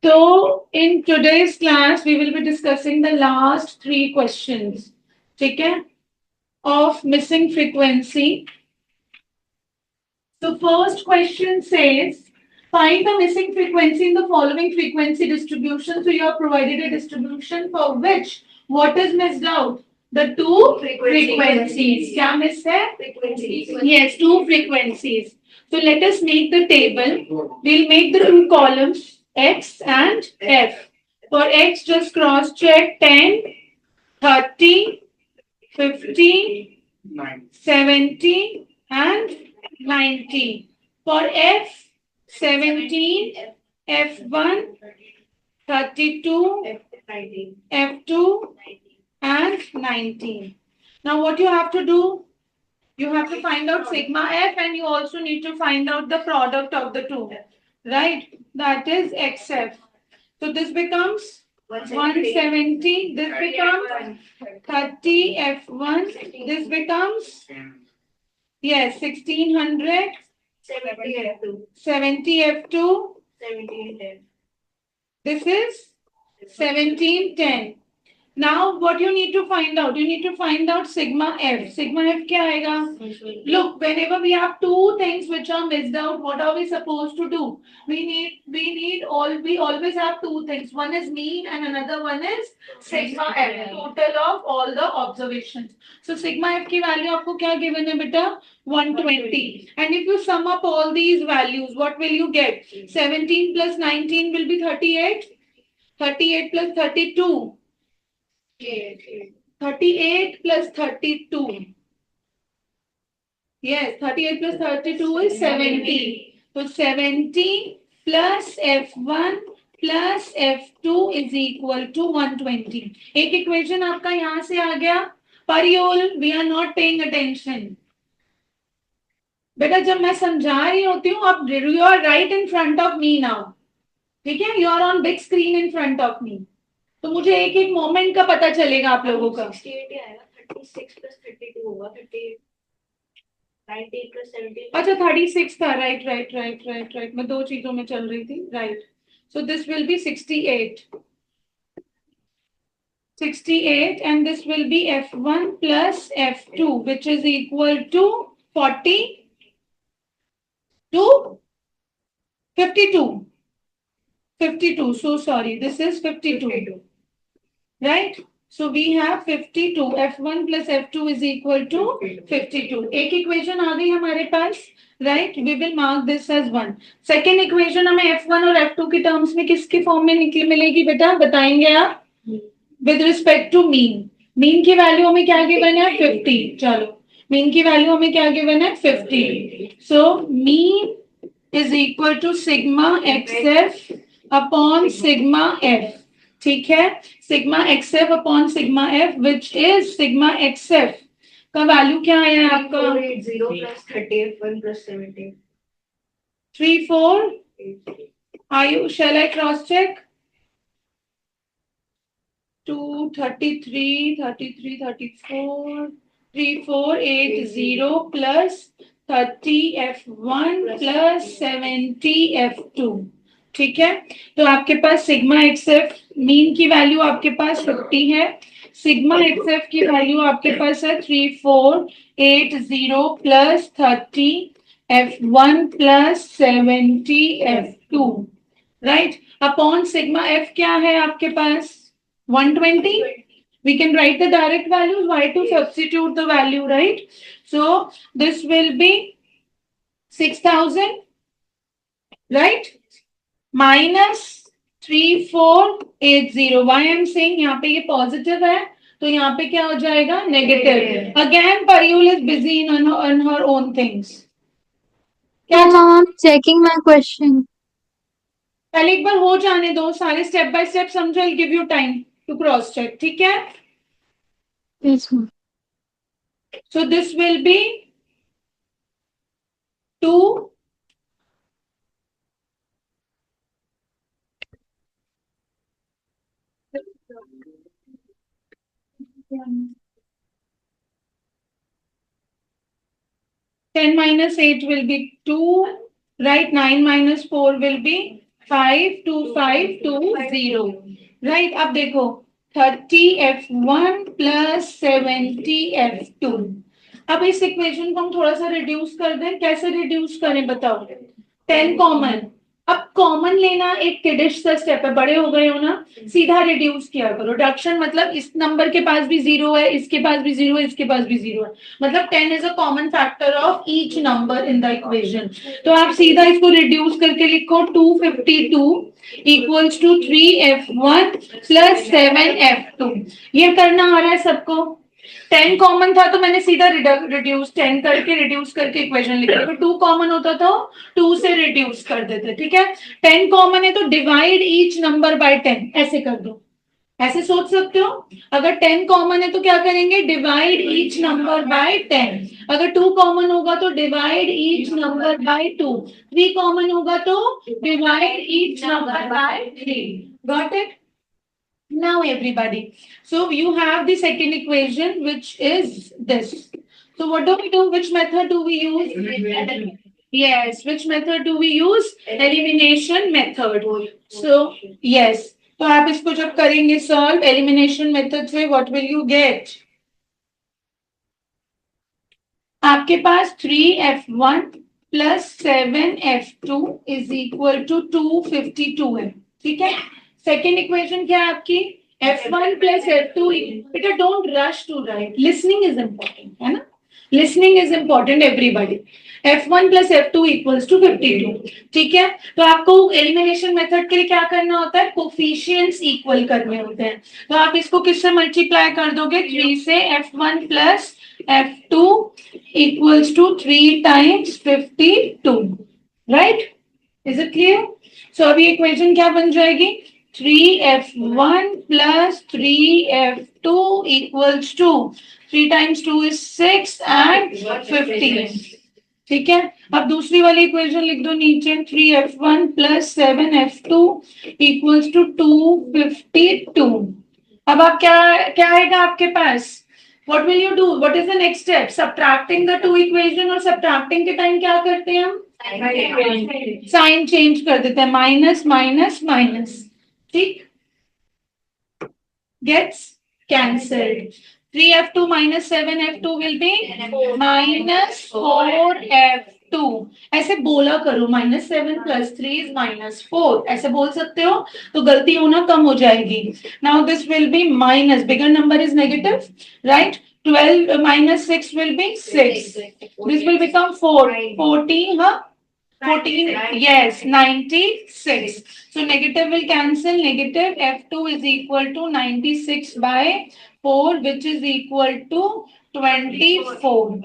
So in today's class, we will be discussing the last three questions, okay, of missing frequency. So first question says, find the missing frequency in the following frequency distribution. So you are provided a distribution for which what is missed out? The two frequencies. क्या missed है? Frequencies. Yes, two frequencies. So let us make the table. We'll make the two columns X and F. For X, just cross check 10, 30, 50, 70, and 90. For F, 17, F1, 32, F2, and 19. Now, what you have to do? You have to find out sigma F, and you also need to find out the product of the two, right? That is XF. So this becomes 170. This becomes 30 F1. This becomes, yes, 1600. 70 F2. This is 1710. Now, what you need to find out? You need to find out sigma F. Sigma F क्या आएगा? Look, whenever we have two things which are missed out, what are we supposed to do? We always have two things. One is mean and another one is sigma F. Total of all the observations. So sigma F की value आपको क्या given है बेटा? 120. And if you sum up all these values, what will you get? 17 plus 19 will be 38. 38 plus 32. 38 plus 32. Yes, 38 plus 32 is 70. So 70 plus F1 plus F2 is equal to 120. एक equation आपका यहाँ से आ गया. Pariyol, we are not paying attention. बेटा जब मैं समझा रही होती हूँ आप you are right in front of me now. ठीक है? You are on big screen in front of me. तो मुझे एक एक मोमेंट का पता चलेगा आप लोगों का. 68 आएगा, 36 plus 32 होगा, 38. 90 plus 70. अच्छा 36 था, right. मैं दो चीजों में चल रही थी, right. So this will be 68. 68 and this will be F1 plus F2 which is equal to 40 to 52. 52. So sorry, this is 52. Right? So we have 52. F1 plus F2 is equal to 52. एक equation आ गई हमारे पास, right? We will mark this as 1. Second equation हमें F1 और F2 के terms में किसके form में निकली मिलेगी बेटा? बताएंगे आप? With respect to mean. Mean की value हमें क्या given है? 50. चलो. Mean की value हमें क्या given है? 50. So mean is equal to sigma XF upon sigma F. ठीक है, sigma XF upon sigma F which is sigma XF का वैल्यू क्या आया आपका? 480 plus 31 plus 17. 34. Shall I cross check? 233, 33, 34, 3480 plus 30 F1 plus 70 F2. ठीक है, तो आपके पास सिग्मा XF मीन की वैल्यू आपके पास 50 है. सिग्मा XF की वैल्यू आपके पास है 3480 plus 30 F1 plus 70 F2. Right, upon sigma F क्या है आपके पास? 120. We can write the direct values. Why to substitute the value, right? So this will be 6000, right? Minus 3480. Why I'm saying यहाँ पे ये positive है, तो यहाँ पे क्या हो जाएगा? Negative. Again, Pariyul is busy on her own things. क्या ma'am, checking my question. पहले एक बार हो जाने दो, सारे स्टेप बाय स्टेप समझो. I'll give you time to cross check. ठीक है? Yes ma'am. So this will be 2 10 minus 8 will be 2, right? 9 minus 4 will be 5250, right. अब देखो 30F1 प्लस 70F2। अब इस इक्वेशन को हम थोड़ा सा रिड्यूस कर दें, कैसे रिड्यूस करें बताओ? 10 कॉमन। अब कॉमन लेना एक किडिश सा स्टेप है, बड़े हो गए हो ना, सीधा रिड्यूस किया करो। रिडक्शन मतलब इस नंबर के पास भी जीरो है, इसके पास भी जीरो है, इसके पास भी जीरो है, मतलब 10 is a common factor of each number in the equation. तो आप सीधा इसको रिड्यूस करके लिखो 252 equals to 3F1 plus 7F2। ये करना आ रहा है सबको? 10 कॉमन था तो मैंने सीधा रिड्यूस 10 करके रिड्यूस करके इक्वेशन लिखा। अगर 2 कॉमन होता तो 2 से रिड्यूस कर देते, ठीक है। 10 कॉमन है तो डिवाइड ईच नंबर बाय 10, ऐसे कर दो। ऐसे सोच सकते हो, अगर 10 कॉमन है तो क्या करेंगे? Divide each number by 10। अगर 2 कॉमन होगा तो divide each number by 2। 3 common होगा तो divide each number by 3। Got it? Now everybody, so you have the second equation which is this. So what do we do? Which method do we use? Yes, which method do we use? Elimination method. So yes, तो आप इसको जब करेंगे solve elimination method से, what will you get? आपके पास 3F1 plus 7F2 is equal to 252 है, ठीक है। सेकेंड इक्वेशन क्या है आपकी? F1 plus F2। बेटा don't rush to write, listening is important, है ना? Listening is important everybody. F1 plus F2 equals to 52, ठीक है। तो आपको एलिमिनेशन मेथड के लिए क्या करना होता है? कोफिशिएंट्स इक्वल करने होते हैं। तो आप इसको किससे मल्टीप्लाई कर दोगे? 3 से। F1 plus F2 equals to 3 times 52, right? Is it clear? So अभी इक्वेशन क्या बन जाएगी? 3F1 plus 3F2 equals to 3 times 2 is 6 and 15, ठीक है। अब दूसरी वाली इक्वेशन लिख दो नीचे, 3F1 plus 7F2 equals to 252। अब आप क्या क्या आएगा आपके पास? What will you do? What is the next step? Subtracting the two equation, और subtracting के टाइम क्या करते हैं हम? साइन चेंज कर देते हैं, माइनस माइनस माइनस, ठीक। Gets cancelled. 3F2 minus 7F2 will be minus 4F2। ऐसे बोला करो, -7 plus 3 is -4, ऐसे बोल सकते हो तो गलती होना कम हो जाएगी। Now this will be minus, bigger number is negative, right? 12 minus 6 will be 6. This will become 4. 14, huh? 14, yes, 96. So negative will cancel. Negative F2 is equal to 96 by 4, which is equal to 24.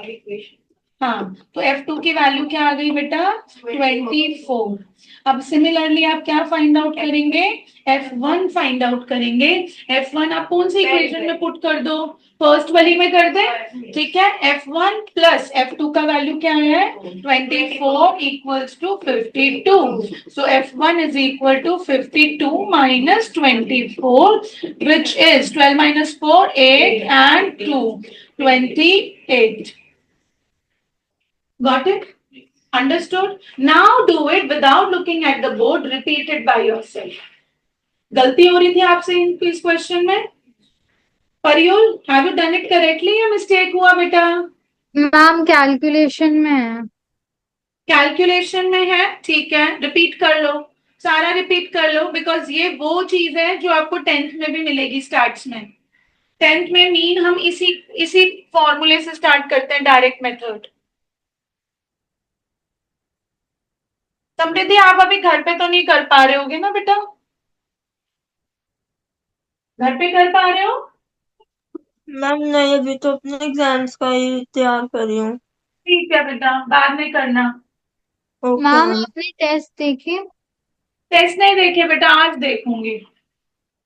हाँ, तो F2 की value क्या आ गई बेटा? 24। अब similarly आप क्या find out करेंगे? F1 फाइंड आउट करेंगे। F1 आप कौन सी इक्वेशन में पुट कर दो? फर्स्ट वाली में कर दे, ठीक है। F1 प्लस F2 का वैल्यू क्या है? 24 equals to 52। So F1 is equal to 52 minus 24, which is 12 minus 4 8 and 2 28। Got it? Understood? Now do it without looking at the board. Repeat it by yourself. गलती हो रही थी आपसे इस question में? परियोल, have you done it correctly या mistake हुआ बेटा? मैम कैलकुलेशन में है। कैलकुलेशन में है, ठीक है। रिपीट कर लो, सारा रिपीट कर लो, बिकॉज ये वो चीज है जो आपको 10th में भी मिलेगी स्टार्ट्स में। 10th में मीन हम इसी फॉर्मूले से स्टार्ट करते हैं, डायरेक्ट मेथड। समृद्धि, आप अभी घर पे तो नहीं कर पा रहे होगे ना बेटा? घर पे कर पा रहे हो? मैम नहीं, अभी तो अपने एग्जाम्स का ही तैयार कर रही हूँ। ठीक है बेटा, बाद में करना। Okay ma'am ma'am. आपने टेस्ट देखे? टेस्ट नहीं देखे बेटा, आज देखूंगी।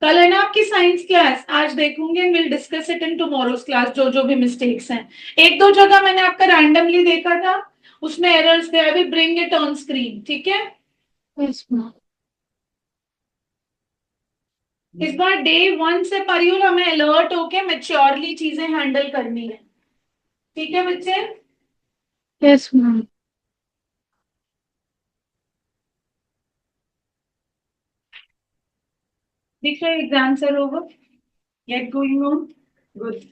कल है ना आपकी साइंस क्लास, आज देखूंगी। Will discuss it in tomorrow's class, जो जो भी मिस्टेक्स हैं। एक दो जगह मैंने आपका रैंडमली देखा था, उसमें एरर्स थे। I will bring it on screen, ठीक है। Yes ma'am. इस बार डे 1 से परियुल हमें अलर्ट होके मेच्योरली चीजें हैंडल करनी है, ठीक है बच्चे? Yes ma'am. दिख रहा है exams are over, yet going on? Good.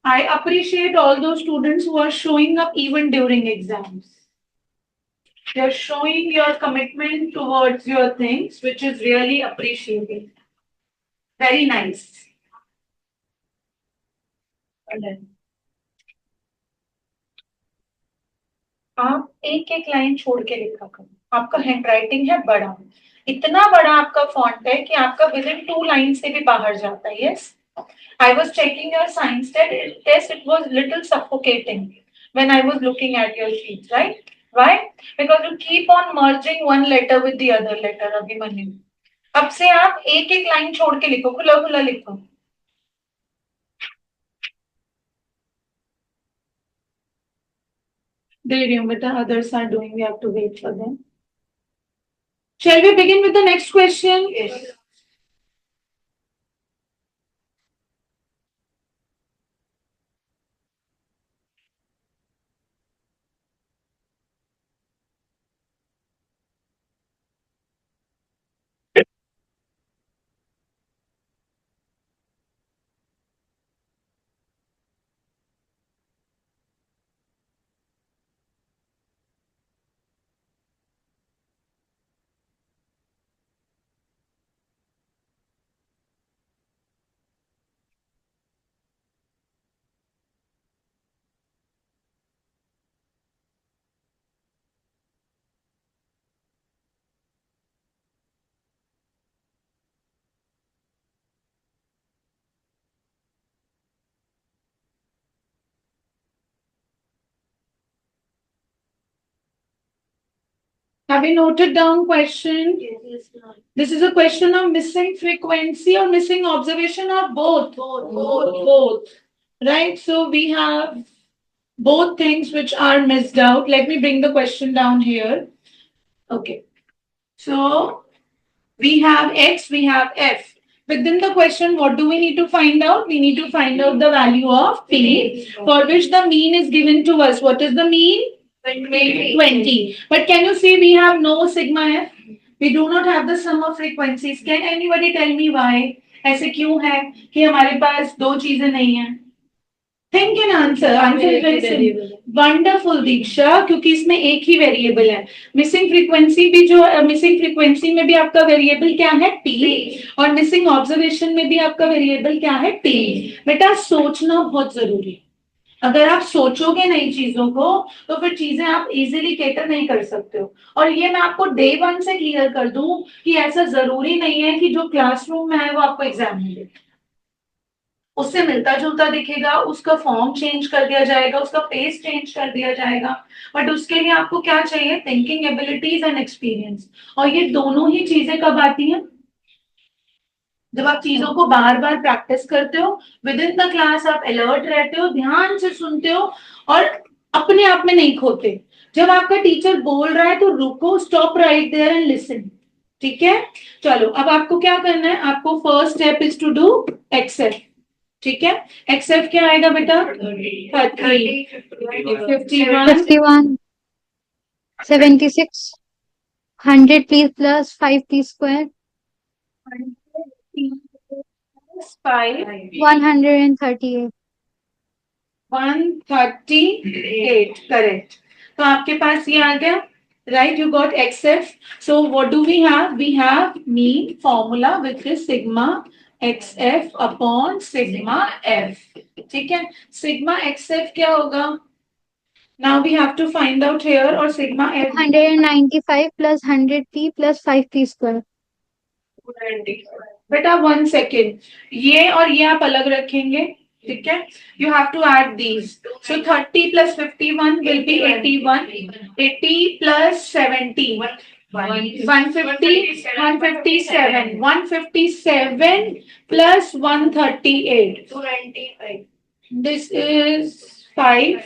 I appreciate all those students who are showing up even during exams. You're showing your commitment towards your things, which is really appreciated. Very nice. Well done. आप एक एक line छोड़ के लिखा करो, आपका handwriting है बड़ा, इतना बड़ा आपका फॉन्ट है कि आपका विद इन 2 लाइन से भी बाहर जाता है. Yes, I was checking your science test. It was little suffocating when I was looking at your sheets, right? Why? Because you keep on merging one letter with the other letter, Abhimanyu. अब से आप एक एक line छोड़ के लिखो, खुला खुला लिखो. Delirium, but the others are doing. We have to wait for them. Shall we begin with the next question? Yes. Have you noted down question? Yes. This is a question of missing frequency or missing observation or both? Both. Right? So we have both things which are missed out. Let me bring the question down here. Okay. So we have X, we have F. Within the question, what do we need to find out? We need to find out the value of P, for which the mean is given to us. What is the mean? 20. But can you see we have no sigma F? We do not have the sum of frequencies. Can anybody tell me why? ऐसे क्यों है कि हमारे पास दो चीजें नहीं है? Think and answer. Answer is very simple. Wonderful दीक्षा, क्योंकि इसमें एक ही वेरिएबल है. मिसिंग फ्रीक्वेंसी भी जो मिसिंग फ्रीक्वेंसी में भी आपका वेरिएबल क्या है? टी. और मिसिंग ऑब्जर्वेशन में भी आपका वेरिएबल क्या है? टी. बेटा सोचना बहुत जरूरी है. अगर आप सोचोगे नई चीजों को तो फिर चीजें आप इजीली कैटर नहीं कर सकते हो. और ये मैं आपको डे 1 से क्लियर कर दूं कि ऐसा जरूरी नहीं है कि जो क्लासरूम में है वो आपको एग्जाम में दे. उससे मिलता जुलता दिखेगा, उसका फॉर्म चेंज कर दिया जाएगा, उसका पेस चेंज कर दिया जाएगा, बट उसके लिए आपको क्या चाहिए? Thinking abilities and experience. और ये दोनों ही चीजें कब आती हैं? जब आप चीजों को बार बार प्रैक्टिस करते हो, विद इन द क्लास आप अलर्ट रहते हो, ध्यान से सुनते हो और अपने आप में नहीं खोते. जब आपका टीचर बोल रहा है तो रुको, stop right there and listen. ठीक है, चलो अब आपको क्या करना है? आपको first step is to do excel. ठीक है, एक्सेफ क्या आएगा बेटा? 30, 51, 51, 76, 100p plus 5p square, 5, 138. 138. Correct. तो आपके पास ये आ गया. Right, you got XF. So what do we have? We have mean formula which is sigma XF upon sigma F. ठीक है, sigma XF क्या होगा? Now we have to find out here, or sigma F. 195 plus 100p plus 5p square. बेटा 1 second, ये और ये आप अलग रखेंगे. ठीक है, you have to add these. So 30 plus 51 will be 81. 80 plus 70. 150, 157. 157 plus 138. 295. This is 5,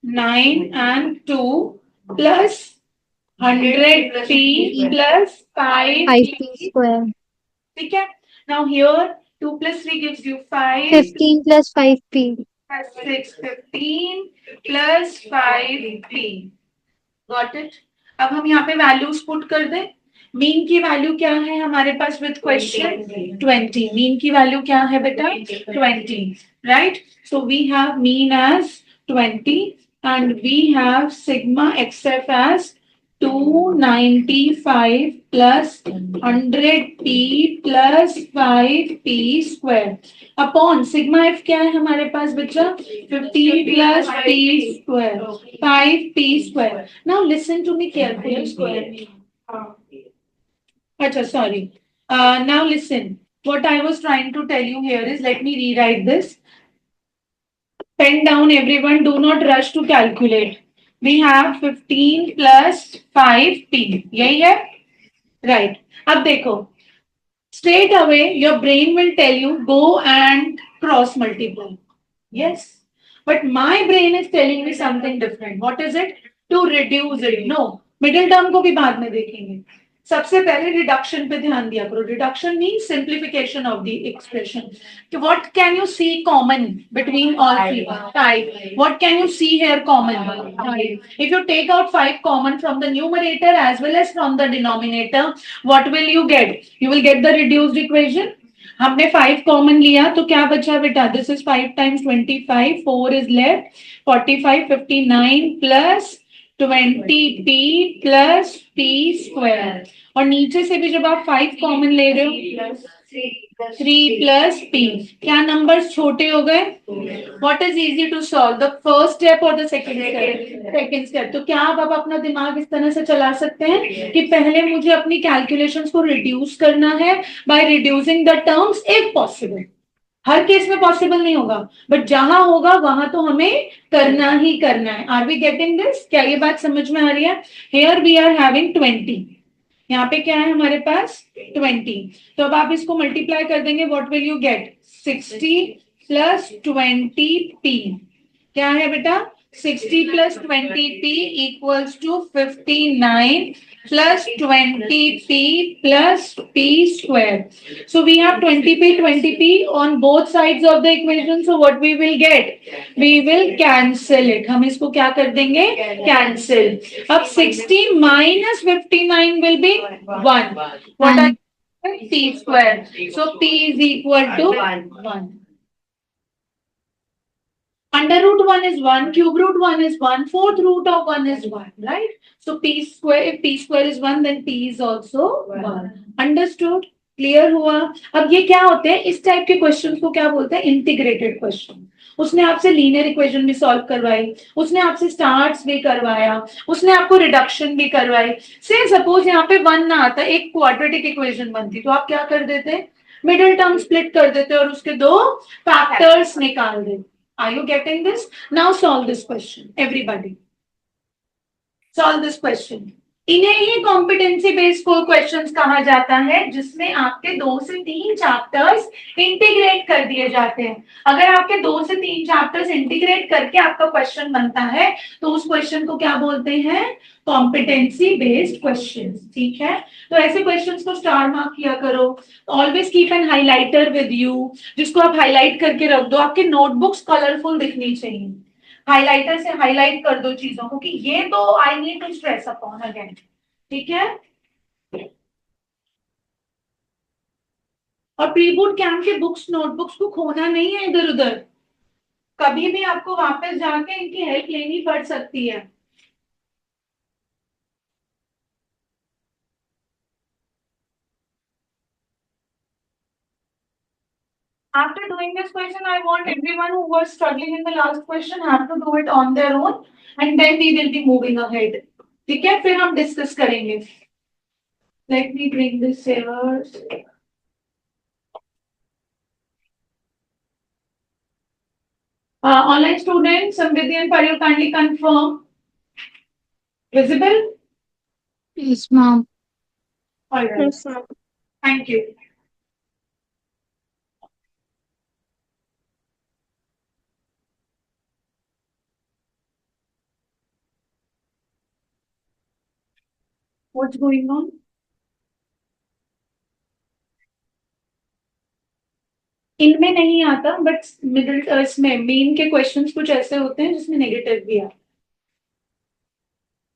9 and 2 plus 100p plus 5p square. ठीक है. Now here 2 plus 3 gives you 5. 15 plus 5p. 6, 15 plus 5p. Got it? अब हम यहाँ पे वैल्यूज पुट कर दें. Mean की value क्या है हमारे पास विद क्वेश्चन 20. मीन की वैल्यू क्या है बेटा 20, right. So we have mean as 20 and we have sigma xf as 295 plus 100p plus 5p square upon sigma f क्या है हमारे पास बच्चा 15 plus p square 5p square. Now listen to me carefully. Square. Acha, sorry. Now listen. What I was trying to tell you here is, let me rewrite this. Pen down everyone, do not rush to calculate. We have 15 plus 5p. यही है? Right. अब देखो. Straight away, your brain will tell you, go and cross multiply. Yes. But my brain is telling me something different. What is it? To reduce it. No. Middle term को भी बाद में देखेंगे. सबसे पहले रिडक्शन पे ध्यान दिया करो. Reduction means simplification of the expression. What can you see common between all three? 5. What can you see here common? 5. If you take out 5 common from the numerator as well as from the denominator, what will you get? You will get the reduced equation. हमने 5 common लिया तो क्या बचा बेटा? This is 5 times 25, 4 is left, 45, 59 plus 20p plus p square. और नीचे से भी जब आप 5 कॉमन ले रहे हो 3 प्लस p, क्या नंबर्स छोटे हो गए? What is easy to solve, the first step और the second step? Second step. तो क्या आप अब अपना दिमाग इस तरह से चला सकते हैं कि पहले मुझे अपनी कैलकुलेशंस को रिड्यूस करना है by reducing the terms if possible. Her case में पॉसिबल नहीं होगा, बट जहां होगा वहां तो हमें करना ही करना है. Are we getting this? क्या ये बात समझ में आ रही है? Here we are having 20. यहाँ पे क्या है हमारे पास 20. तो अब आप इसको मल्टीप्लाई कर देंगे. What will you get? 60 plus 20p. क्या है बेटा? 60 plus 20p equals to 59 plus 20p plus p square. So we have 20p on both sides of the equation. So what we will get? We will cancel it. हम इसको क्या कर देंगे? Cancel. अब 60 minus 59 will be 1. What are p square? So p is equal to 1. Under root 1 is 1, cube root 1 is 1, fourth root of 1 is 1, right? So p square, if p square is 1, then p is also 1. Understood? Clear हुआ? अब ये क्या होते हैं? इस type के questions को क्या बोलते हैं? Integrated question. उसने आपसे लीनियर इक्वेशन भी सॉल्व करवाई, उसने आपसे स्टार्स भी करवाया, उसने आपको रिडक्शन भी करवाई. से सपोज यहाँ पे 1 ना आता, एक क्वाड्रेटिक इक्वेशन बनती, तो आप क्या कर देते? मिडिल टर्म स्प्लिट कर देते और उसके 2 फैक्टर्स निकाल देते. Are you getting this? Now solve this question. Everybody. Solve this question. इन्हें ही कॉम्पिटेंसी बेस्ड क्वेश्चंस कहा जाता है, जिसमें आपके 2 से 3 चैप्टर्स इंटीग्रेट कर दिए जाते हैं. अगर आपके 2 से 3 चैप्टर्स इंटीग्रेट करके आपका क्वेश्चन बनता है तो उस क्वेश्चन को क्या बोलते हैं? Competency based questions. ठीक है, तो ऐसे क्वेश्चंस को स्टार मार्क किया करो. Always keep an highlighter with you, जिसको आप हाईलाइट करके रख दो. आपके नोटबुक्स कलरफुल दिखनी चाहिए. हाइलाइटर से हाईलाइट कर दो चीजों को कि ये तो I need to stress upon again. ठीक है, और प्री बोर्ड कैंप के बुक्स नोटबुक्स को खोना नहीं है इधर उधर. कभी भी आपको वापस जाके इनकी हेल्प लेनी पड़ सकती है. After doing this question, I want everyone who was struggling in the last question have to do it on their own, and then we will be moving ahead. ठीक है, फिर हम डिस्कस करेंगे. Let me bring this here. Online students, Samriddhi and Parul, kindly confirm. Visible? Yes, ma'am. All right. Yes, ma'am. Thank you. What's going on? इनमें नहीं आता, but middle इसमें main के क्वेश्चंस कुछ ऐसे होते हैं जिसमें नेगेटिव भी आता,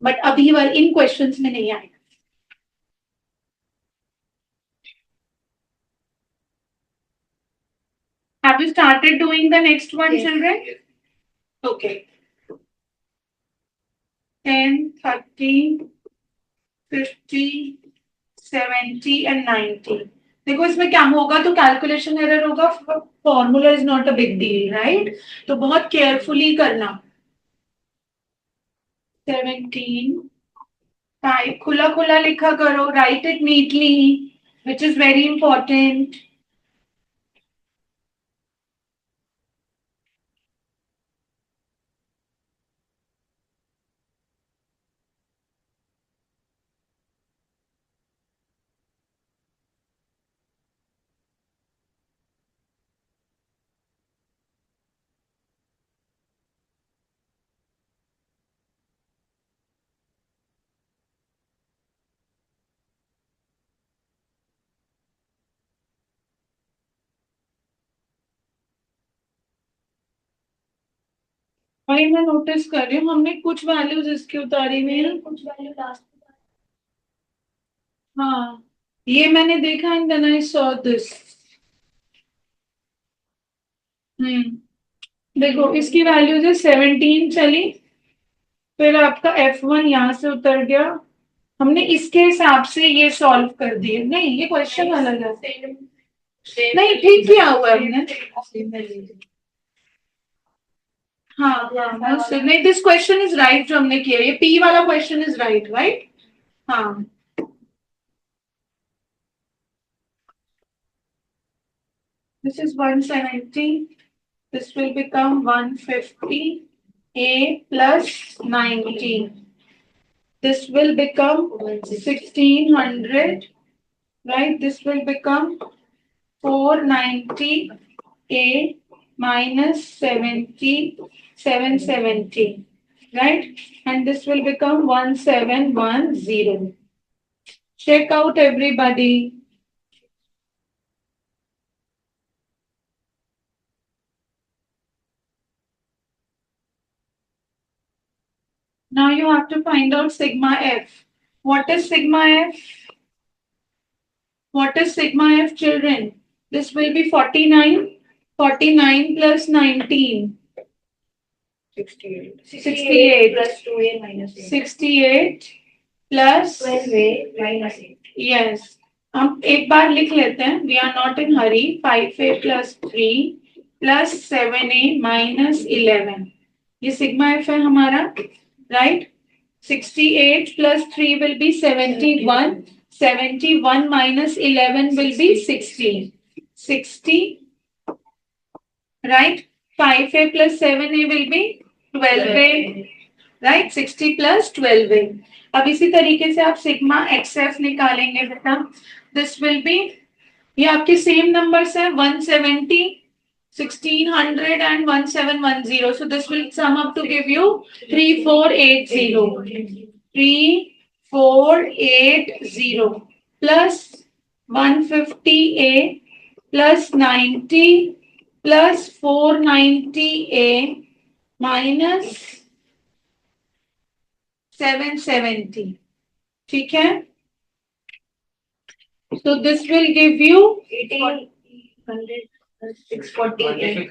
बट अभी इन क्वेश्चंस में नहीं आएगा. you started doing the next one, Yes. children? Okay. 10, 30, 50, 70 and 90. देखो इसमें क्या होगा, तो कैलकुलेशन एरर होगा, formula is not a big deal, right? तो बहुत केयरफुली करना. 17, 5 खुला खुला लिखा करो, right it neatly, which is very important. वही मैं नोटिस कर रही हूँ, हमने कुछ वैल्यूज इसकी उतारी हुई है, कुछ वैल्यू लास्ट. हाँ, ये मैंने देखा and then I saw this. देखो इसकी वैल्यूज है 17 चली, फिर आपका F1 यहाँ से उतर गया, हमने इसके हिसाब से ये सॉल्व कर दिए. नहीं, ये क्वेश्चन अलग है. नहीं, ठीक किया हुआ है हमने. हाँ, नहीं, दिस क्वेश्चन इज राइट जो हमने किया, ये P वाला क्वेश्चन इज राइट, राइट? हाँ. This is 170. This will become 150. A plus 90. This will become 1600. Right? This will become 490. A minus 70. 770. Right? And this will become 1710. Check out everybody. Now you have to find out sigma F. What is sigma F? What is sigma F, children? This will be 49. 49 plus 19. 68. 68 plus 2A minus 8. 68 plus 12A minus 8. yes. हम एक बार लिख लेते हैं. We are not in hurry. 5A plus 3 plus 7A minus 11. ये sigma F है हमारा, right? 68 plus 3 will be 71. 71 minus 11 will be 60. 60, right? 5A plus 7A will be 12A, right? 60 plus 12A. अब इसी तरीके से आप सिग्मा XF निकालेंगे बेटा. दिस विल बी, ये आपके सेम नंबर्स है, 170, 1600 and 1710. So this will sum up to give you 3480. 3480 plus 150A plus 90 plus 490A minus 770. ठीक है? So this will give you 1800 648.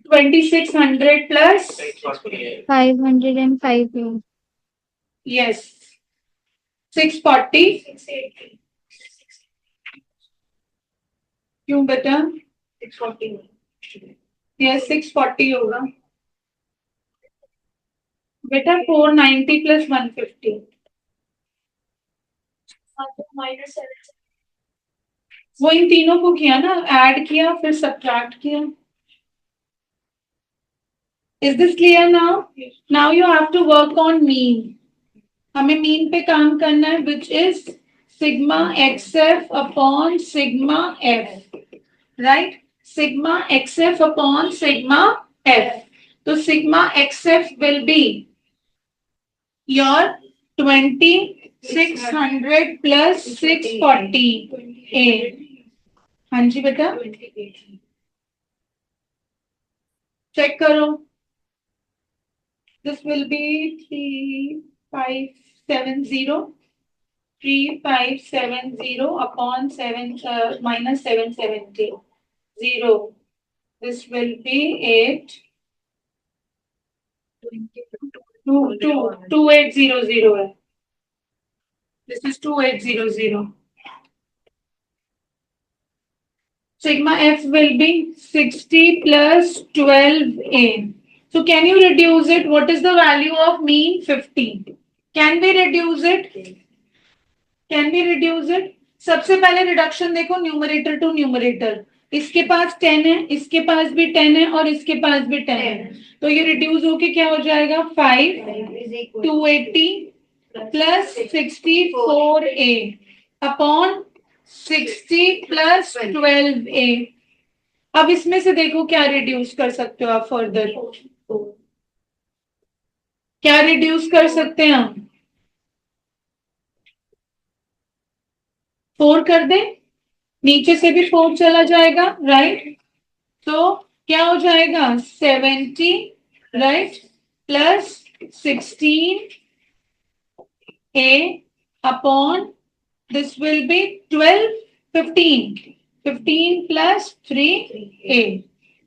2600 plus 505. yes 640. 680. क्यों बेटा? 640. yes 640 होगा बेटा. 490 plus 150. Minus 7. वो इन तीनों को किया ना, ऐड किया फिर सब्ट्रैक्ट किया. Is this clear now? Now you have to work on mean. हमें मीन पे काम करना है, which is sigma xf upon sigma f, right? Sigma xf upon sigma f. So sigma xf will be your 2600 plus 648. हाँ जी बेटा, 28. Check करो. This will be 3570. 3570 upon 7 minus 770. 0. This will be 8. 2800 है. This is 2800. Sigma F will be 60 plus 12A. So can you reduce it? What is the value of mean? 50. Can we reduce it? Can we reduce it? सबसे पहले reduction देखो numerator to numerator. इसके पास 10 है, इसके पास भी 10 है और इसके पास भी 10 है. तो ये रिड्यूस होके क्या हो जाएगा? 5 280 plus 64A upon 60 plus 12A. अब इसमें से देखो क्या रिड्यूस कर सकते हो आप फर्दर. क्या रिड्यूस कर सकते हैं हम? 4 कर दे, नीचे से भी 4 चला जाएगा, राइट. तो क्या हो जाएगा? 70, right, plus 16A upon this will be 12 15 plus 3A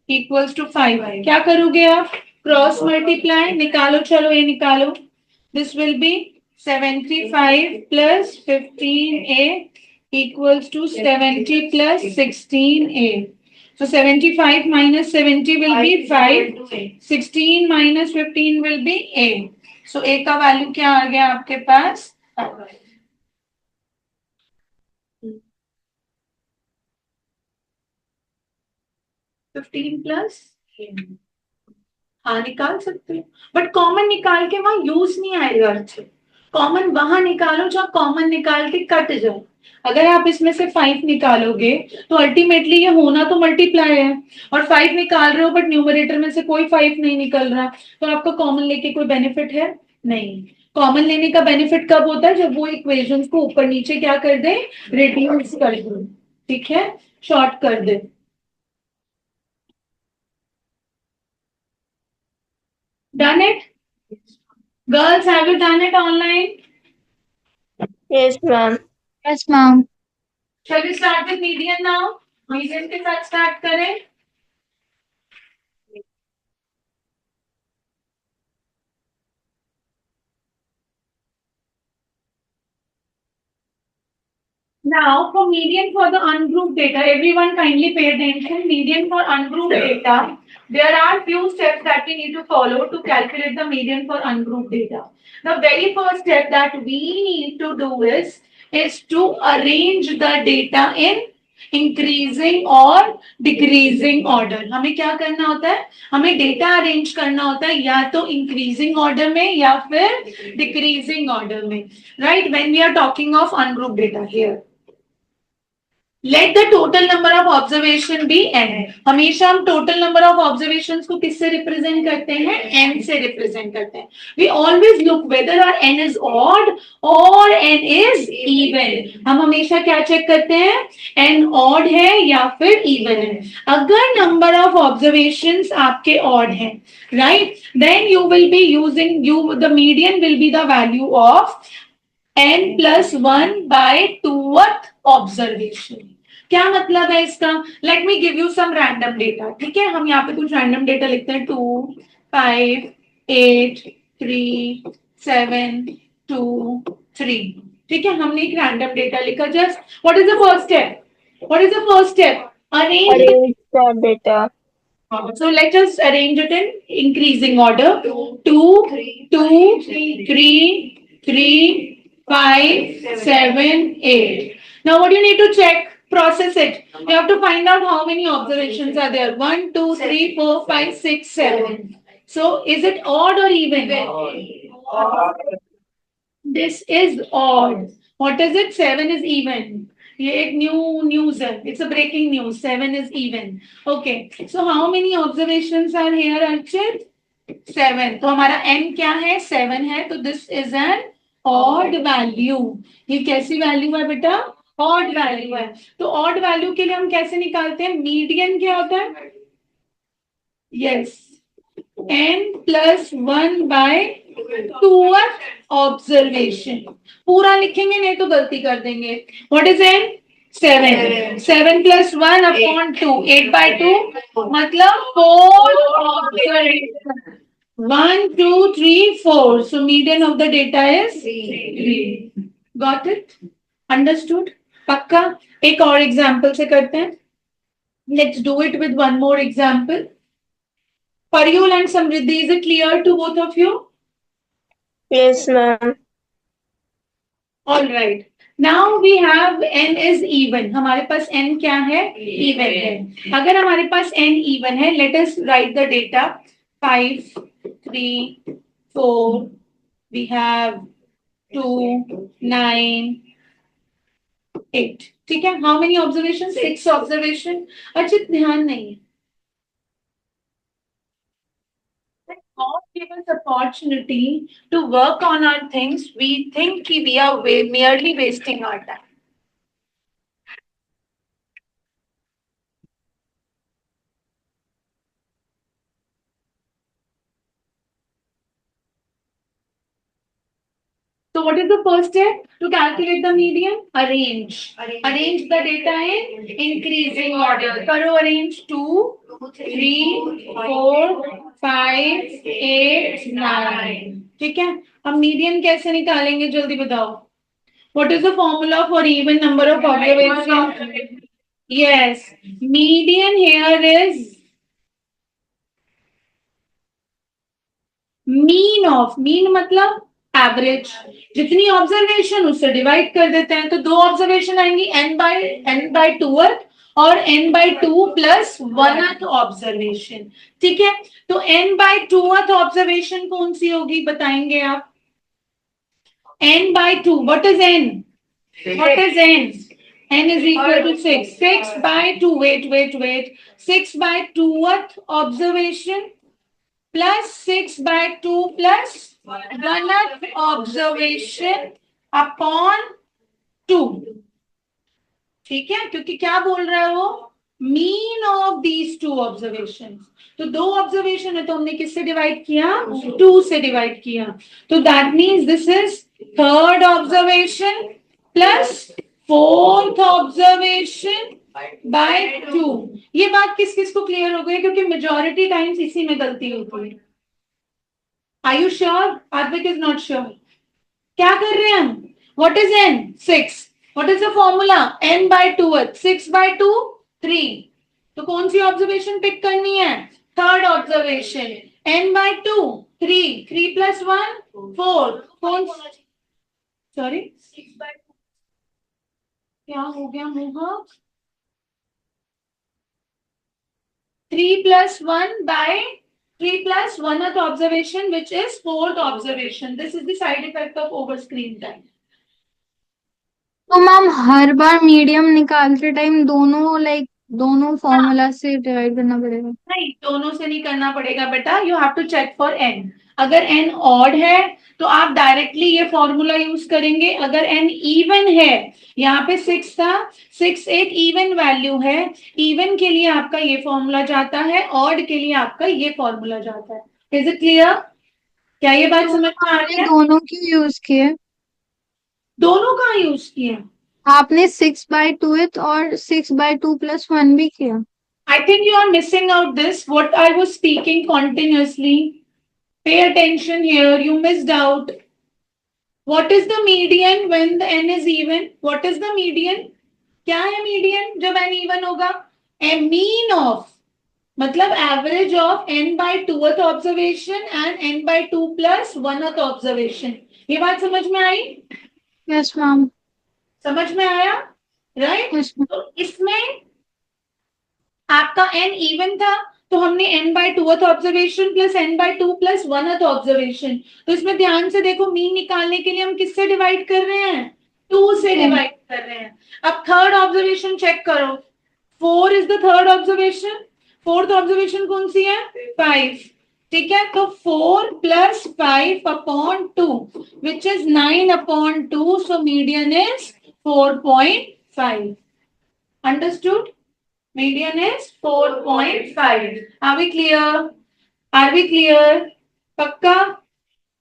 equals to 5. क्या करोगे आप? Cross multiply. निकालो, चलो ये निकालो. This will be 75 plus 15A equals to 70 plus 16A. So 75 minus 70 will be 5. 16 minus 15 will be A. So A का value क्या आ गया आपके पास? 15 प्लस. हाँ निकाल सकते हो, बट कॉमन निकाल के वहां यूज नहीं आएगा. अच्छे कॉमन वहां निकालो जहाँ कॉमन निकाल के कट जाए. अगर आप इसमें से 5 निकालोगे तो अल्टीमेटली ये होना तो मल्टीप्लाई है, और 5 निकाल रहे हो बट न्यूमरेटर में से कोई 5 नहीं निकल रहा, तो आपका कॉमन लेके कोई बेनिफिट है नहीं. कॉमन लेने का बेनिफिट कब होता है? जब वो इक्वेशंस को ऊपर नीचे क्या कर दे? रिड्यूस कर दे. ठीक है, शॉर्ट कर दे. Done it? Girls, have you done it online? Yes, ma'am. Yes, ma'am. Shall we start with median now? Median के साथ start करें. Now, for median for the ungrouped data, everyone kindly pay attention. Median for ungrouped data, there are few steps that we need to follow to calculate the median for ungrouped data. The very first step that we need to do is to arrange the data in increasing और decreasing order. हमें क्या करना होता है? हमें data arrange करना होता है या तो इंक्रीजिंग ऑर्डर में या फिर डिक्रीजिंग ऑर्डर में, right. When we are talking of ungroup data here, let the total number of observation be n. हमेशा हम टोटल नंबर ऑफ ऑब्जर्वेशन को किससे रिप्रेजेंट करते हैं? n से रिप्रेजेंट करते हैं. We always look whether are n is odd और n इज इवन. हम हमेशा क्या चेक करते हैं? n ऑड है या फिर इवन है. अगर नंबर ऑफ ऑब्जर्वेशन आपके ऑड है, right, then you will be using the median will be the value of n plus 1 by 2th observation. क्या मतलब है इसका? Let me give you some random data. ठीक है, हम यहाँ पे कुछ रैंडम डेटा लिखते हैं. 2 5 8 3 7 2 3. ठीक है, हमने एक रैंडम डेटा लिखा. Just what is the first step? What is the first step? Arrange Arrange the data. So let's just arrange it in increasing order. 2 2 3 3 5 7 8. Now what do you need to check? Process it. You have to find out how many observations are there. 1 2 3 4 5 6 7. So is it odd or even? This is odd. What is it? 7 is even. ये एक news है. It's a breaking news. 7 is even. Okay. So how many observations are here, Archit? 7. तो हमारा n क्या है? 7 है. तो this is an odd value. ये कैसी वैल्यू है बेटा? ऑड वैल्यू है. तो ऑड वैल्यू के लिए हम कैसे निकालते हैं? मीडियन क्या होता है? Yes, n plus 1 by 2th observation. पूरा लिखेंगे नहीं तो गलती कर देंगे. What is n? 7. 7 plus 1 upon 2. 8 by 2. मतलब 4 observation. 1, 2, 3, 4. So median of the data is 3. Got it? Understood? पक्का? एक और एग्जाम्पल से करते हैं. Let's do it with one more example. Paryul and Samriddhi, is it clear to both of you? Yes, ma'am. All right. Now we have n is even. हमारे पास n क्या है? Even है. अगर हमारे पास n even है, let us write the data. 5, 3, 4. We have 2, 9, 8. ठीक है? How many observations? 6 observation. अच्छा ध्यान नहीं है. God give us opportunity to work on our things. We think कि we are merely wasting our time. So what is the first step to calculate the median? Arrange. Arrange the data in increasing order. करो arrange 2, 3, 4, 5, 8, 9. ठीक है? अब median कैसे निकालेंगे जल्दी बताओ. What is the formula for even number of observations? Yes, median here is mean of. Mean मतलब average. जितनी ऑब्जर्वेशन उससे डिवाइड कर देते हैं तो 2 ऑब्जर्वेशन आएंगी n by 2th और n/2 प्लस 1th ऑब्जर्वेशन. ठीक है, तो n/2th ऑब्जर्वेशन कौन सी होगी बताएंगे आप. n/2 what is n? What is n? N is equal to 6. 6/2. Wait. 6/2th observation plus 6/2 plus 1th observation upon 2. ठीक है, क्योंकि क्या बोल रहा है वो. Mean of these 2 observation. तो 2 ऑब्जर्वेशन है तो हमने किससे डिवाइड किया? 2 से डिवाइड किया. तो that means this is 3rd observation plus 4th observation bye 2. ये बात किस किस को क्लियर हो गई? क्योंकि मेजॉरिटी टाइम्स इसी में गलती होती है. Are you sure? Advik is not sure. क्या कर रहे हैं हम? What is n? 6. What is the formula? n/2. 6/2 3. तो कौन सी ऑब्जर्वेशन पिक करनी है? 3rd observation. n/2 3. 3 plus 1 4. कौन? सॉरी, क्या हो गया होगा? 3 plus 1 by 3 plus 1th observation, which is 4th observation. This is the side effect of over screen time. तो मैम हर बार मीडियम निकालते टाइम दोनों फॉर्मूला से डिवाइड करना पड़ेगा? नहीं, दोनों से नहीं करना पड़ेगा बेटा. You have to check for n. अगर n ऑड है तो आप डायरेक्टली ये फॉर्मूला यूज करेंगे. अगर n इवन है, यहाँ पे 6 था, 6 एक इवन वैल्यू है. इवन के लिए आपका ये फॉर्मूला जाता है, ऑड के लिए आपका ये फॉर्मूला जाता है. Is it clear? क्या ये बात समझ में आ रही है? दोनों क्यों यूज किए? दोनों कहाँ यूज किए? आपने 6/2 और 6/2 + 1 भी किया. I think you are missing out this. What I was speaking continuously. Pay attention here. You missed out. What is the median when the n is even? What is the median? क्या है median जब n even होगा? A mean of, मतलब average of n/2th observation and n/2 plus 1th observation. ये बात समझ में आई? Yes ma'am. समझ में आया? राइट? Yes ma'am. तो इसमें आपका n इवन था तो हमने n/2th observation plus n/2 plus 1th observation. तो इसमें ध्यान से देखो, मीन निकालने के लिए हम किससे डिवाइड कर रहे हैं? 2 से डिवाइड कर रहे हैं. अब 3rd ऑब्जर्वेशन चेक करो. 4 is the 3rd observation. 4th observation कौन सी है? 5. ठीक है, तो 4 plus 5 upon 2 which is 9 upon 2. So median is 4.5. Understood? Median is 4.5. Are we clear? Are we clear? Pakka?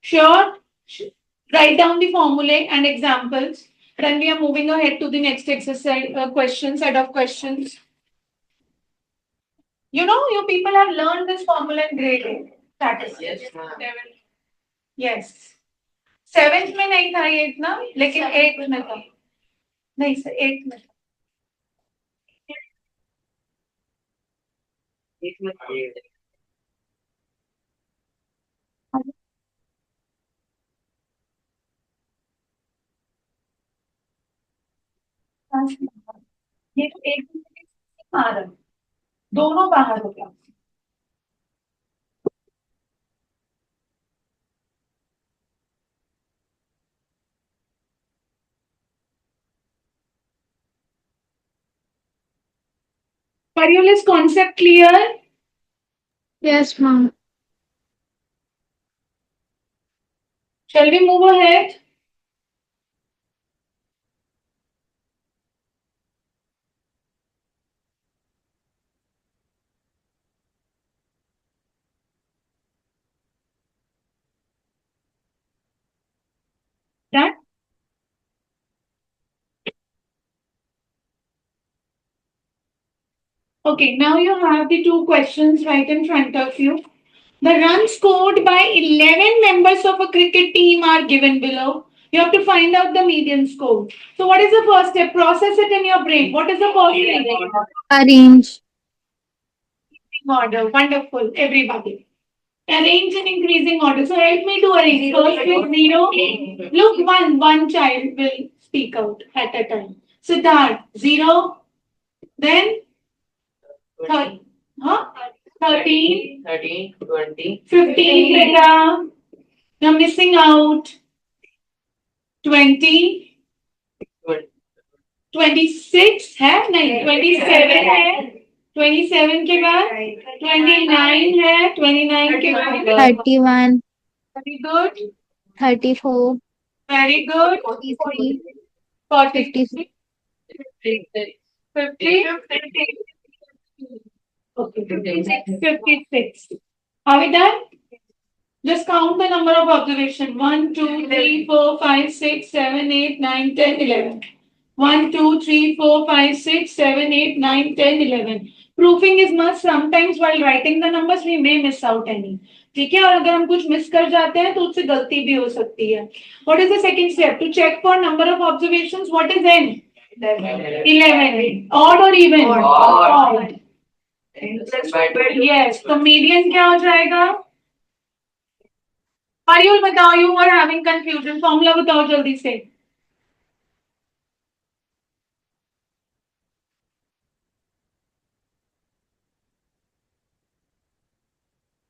Sure? Write down the formulae and examples. Then we are moving ahead to the next exercise, set of questions. You know, you people have learned this formula in grade 8 statistics. Yes, ma'am. Yes. 7th में नहीं था ये इतना, लेकिन 8th में था. नहीं sir, 8th में. ये तो एक बाहर है, दोनों बाहर हो गया. Are you this concept clear? Yes, ma'am. Shall we move ahead? Done? Okay, now you have the two questions right in front of you. The runs scored by 11 members of a cricket team are given below. You have to find out the median score. So what is the first step? Process it in your brain. What is the first thing? Arrange. Order. Wonderful, everybody. Arrange in increasing order. So help me to arrange. First with 0. Look, one child will speak out at a time. Siddharth, 0. Then 13, 20. 15, Prita. You're missing out. 20, 26 है नहीं 27 है 27 के बाद 29 है 29 के बाद 31, very good 34, very good 43, 46 56. 50 okay 56 are we done? Just count the number of observation 1 2 3 4 5 6 7 8 9 10 11 1 2 3 4 5 6 7 8 9 10 11 proofing is must sometimes while writing the numbers we may miss out any ठीक है और अगर हम कुछ मिस कर जाते हैं तो उससे गलती भी हो सकती है what is the second step to check for number of observations what is n 11 odd or even odd yes तो median क्या हो जाएगा Pariyul बताओ you were having confusion formula बताओ जल्दी से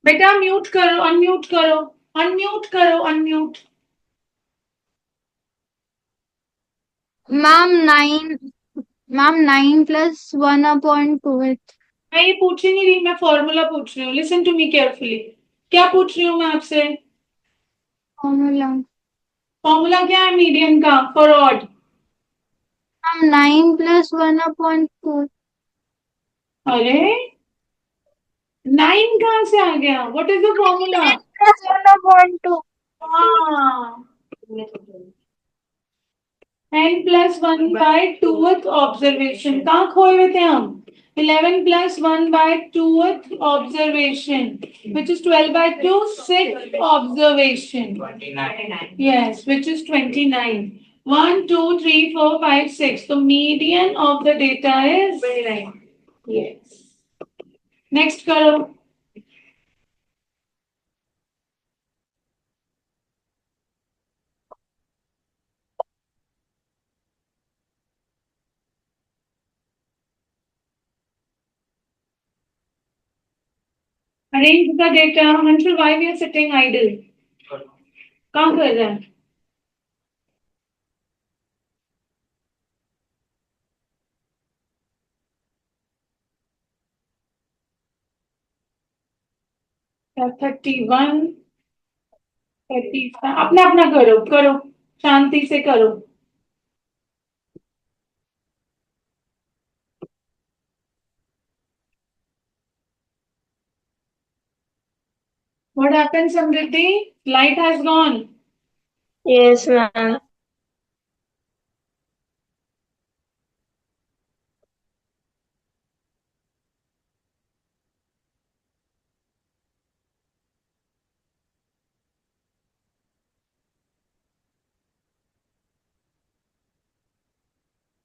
बेटा म्यूट करो अनम्यूट करो अनम्यूट करो अनम्यूट Ma'am, 9 plus 1 upon 2. मैं ये पूछ ही नहीं रही मैं फॉर्मूला पूछ रही हूँ लिसन टू मी केयरफुली क्या पूछ रही हूँ मैं आपसे Formula. फॉर्मूला क्या है मीडियन का for odd Ma'am, 9 plus 1 upon 2. अरे 9 कहाँ से आ गया what is the formula Plus 1 upon 2. हाँ n plus 1 by 2th observation कहाँ खोए हुए थे हम 11 plus 1 by 2th observation which is 12 by 2 6th observation 29. yes which is 29 1 2 3 4 5 6 the median of the data is 29 yes next करो arrange the data Hanshul why we are sitting idle काम कर रहा है क्या 31 35 अपना अपना करो करो शांति से करो What happened, Samriddhi? Light has gone. Yes, ma'am.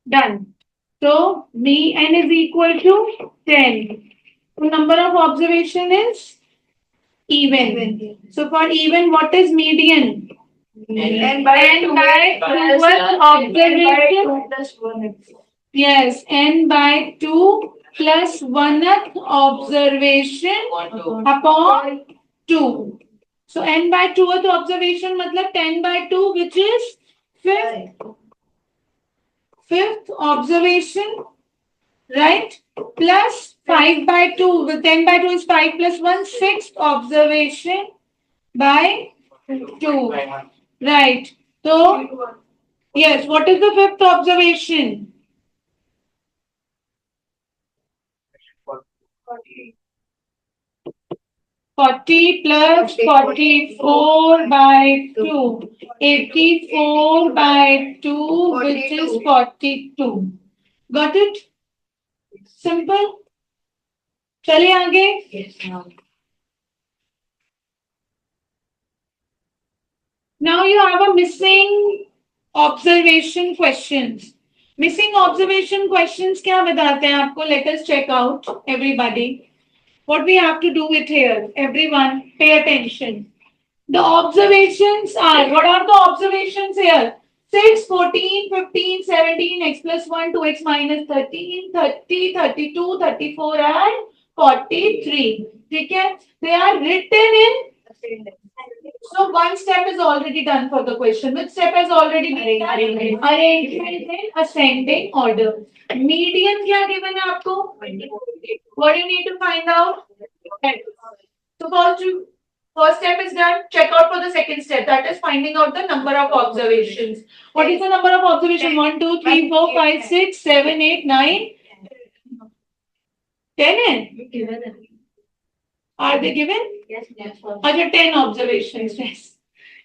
Done. So n is equal to 10. So number of observation is even. So for even, what is median? N N by 2 observation. plus 1. Yes, n by 2 plus 1th observation 1, 2. upon 2. So n by 2th observation matlab 10 by 2, which is fifth observation, right? Plus 5 by 2. With 10 by 2 is 5 plus 1, sixth observation by 2. Right. So, yes, what is the fifth observation? 40 plus 44 by 2. 84 by 2, which is 42. Got it? Simple. चलिए आगे. Yes, ma'am. Now you have a missing observation questions. Missing observation questions क्या बताते हैं आपको? Let us check out, everybody. What we have to do it here? Everyone, pay attention. The observations are, what are the observations here? 6, 14, 15, 17, x plus 1, 2x minus 13, 30, 32, 34 and 43. ठीक है? They are written in. So one step is already done for the question. Which step has already been done? Arrangement in ascending order. Median क्या given है आपको? What do you need to find out? So first step is done. Check out for the second step. That is finding out the number of observations. What is the number of observations? 1, 2, 3, 4, 5, 6, 7, 8, 9, 10. Are they given? Yes, yes. Okay, 10 observations. Yes.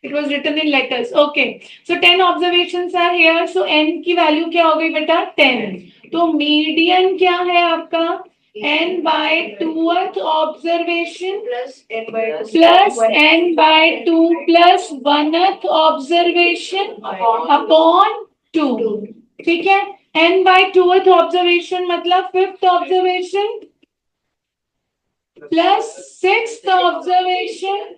It was written in letters. Okay. So 10 observations are here. So n की value क्या हो गई बेटा? 10. तो median क्या है आपका? n by 2th observation Plus n by 2. plus n by 2 plus 1th observation upon 2. ठीक है? n by 2th observation मतलब 5th observation plus 6th observation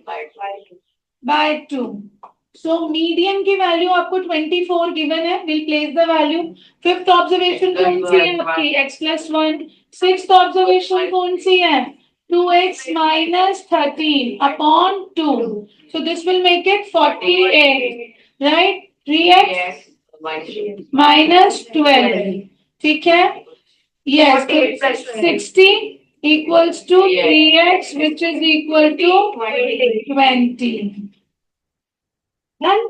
by 2. So median की value आपको 24 given है. We'll place the value. 5th observation कौन सी है आपकी? X plus 1. 6th observation कौन सी है? 2x minus 13 upon 2. So this will make it 48. Right? 3x Yes. minus 12. ठीक है? Yes. 48 plus 12. 60 equals to Yes. 3x, which is equal to 20. Done?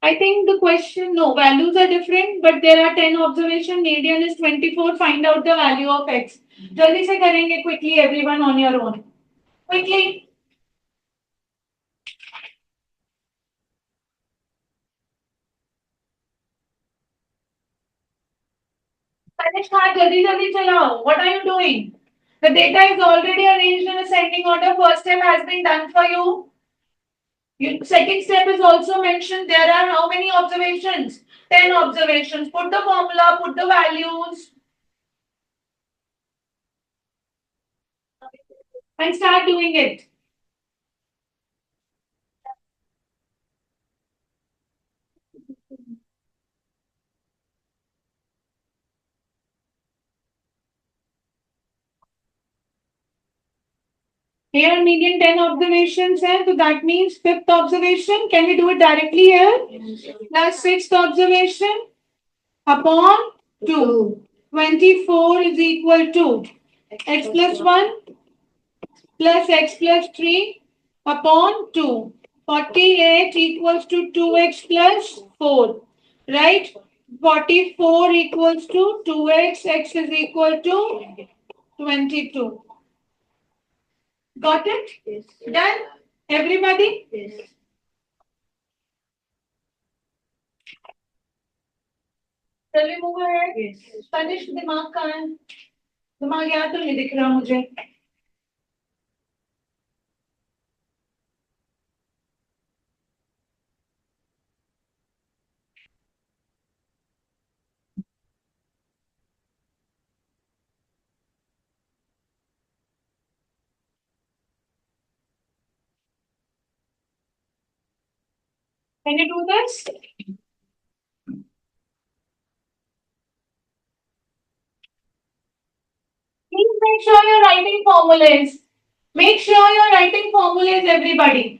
I think the question, no, values are different, but there are 10 observation, median is 24, find out the value of x. जल्दी से करेंगे quickly, everyone on your own. Quickly. जल्दी जल्दी चलाओ. What are you doing? The data is already arranged in ascending order. First step has been done for you. Second step is also mentioned. There are how many observations? 10 observations. Put the formula, put the values. And start doing it. Here median 10 observations hai, so that means 5th observation. Can we do it directly here? Plus 6th observation upon 2. 24 is equal to x plus 1 plus x plus 3 upon 2. 48 equals to 2x plus 4. Right? 44 equals to 2x, x is equal to 22. Got it? Yes. Done? Everybody? Yes. Shall we move ahead? Yes. Tanishq दिमाग कहाँ है? दिमाग यहाँ तो नहीं दिख रहा मुझे. Can you do this? Please make sure you're writing formulas. Make sure you're writing formulas, everybody.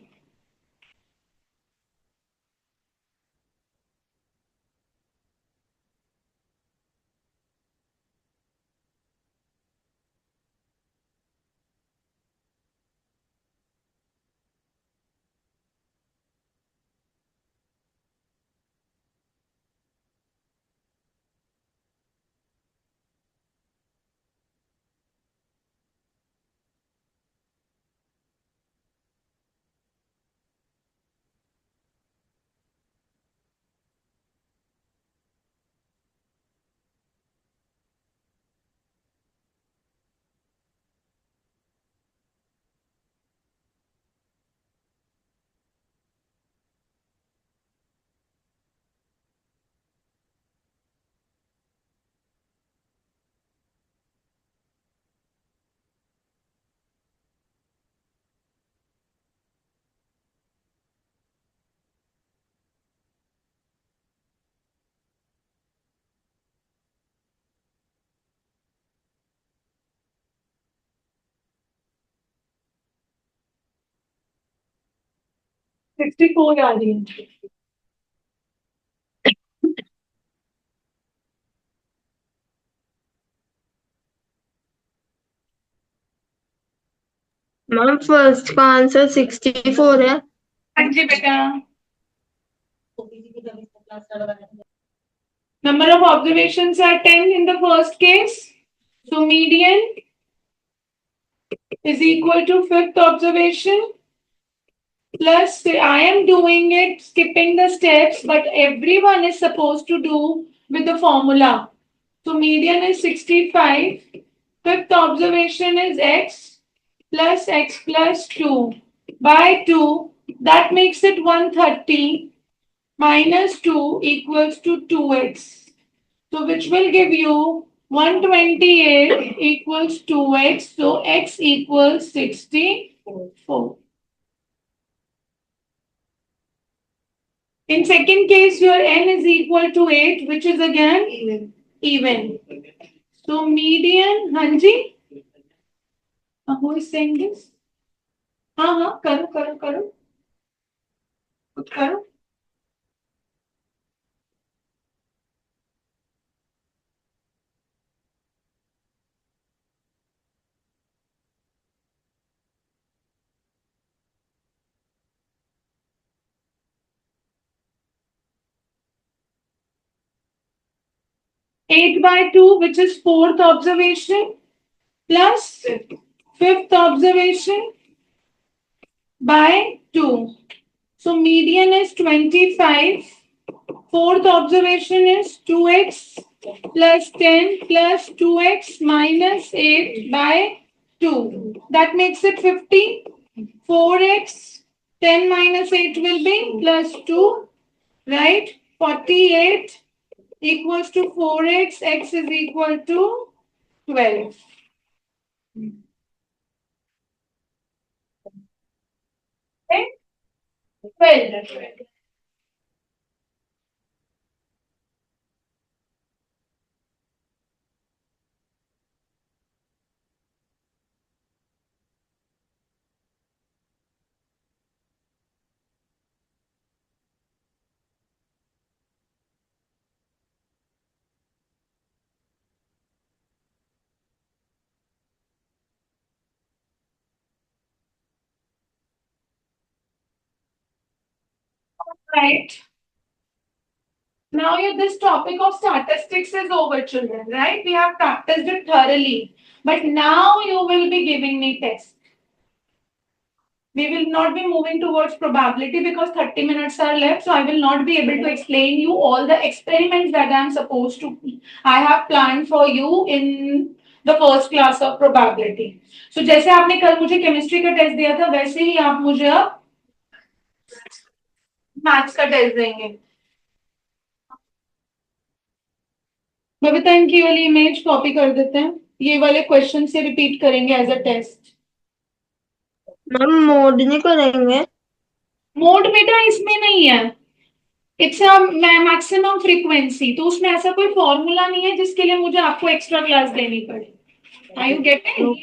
Sixty-four आ रही है. मैम फर्स्ट का आंसर 64 है. हाँ जी बेटा. Number of observations are 10 in the first case. So median is equal to fifth observation plus I am doing it skipping the steps, but everyone is supposed to do with the formula. So median is 65. Fifth observation is x plus 2 by 2. That makes it 130 minus 2 equals to 2x. So which will give you 128 equals 2x. So x equals 64. In second case, your n is equal to 8, which is again even. So median, Hanji? Who is saying this? करो. 8 by 2, which is fourth observation, plus fifth observation by 2. So median is 25. Fourth observation is 2x plus 10 plus 2x minus 8 by 2. That makes it 50. 4x, 10 minus 8 will be plus 2, right? 48 equals to 4x, x is equal to 12. Okay? 12. Right. Now this topic of statistics is over, children, right? We have practiced it thoroughly. But now you will be giving me test. We will not be moving towards probability because 30 minutes are left. So I will not be able to explain you all the experiments that I am supposed to. I have planned for you in the first class of probability. So जैसे आपने कल मुझे chemistry का test दिया था वैसे ही आप मुझे अब मैथ्स का टेस्ट देंगे. बबीता इनकी वाली इमेज कॉपी कर देते हैं. ये वाले क्वेश्चन से रिपीट करेंगे as a test. Ma'am mode नहीं करेंगे. मोड बेटा इसमें नहीं है. इट्स अ मैक्सिमम फ्रीक्वेंसी, तो उसमें ऐसा कोई फॉर्मूला नहीं है जिसके लिए मुझे आपको एक्स्ट्रा क्लास देनी पड़े. Are you getting? So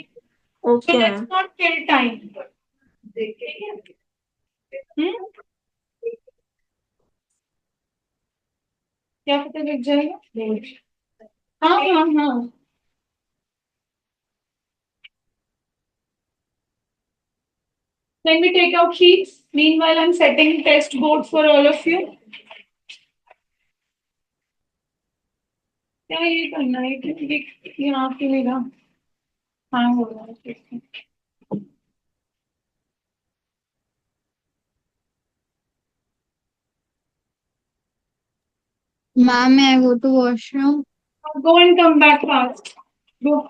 okay let's ma'am. not kill time. हम्म? क्या पता लग जाएगा? हाँ हाँ हाँ. Can we take out sheets? Meanwhile, I'm setting test board for all of you. क्या ये करना है कि यहाँ पे मेरा हाँ हो रहा है ठीक है. Ma'am, may I go to washroom? Go and come back fast. Go.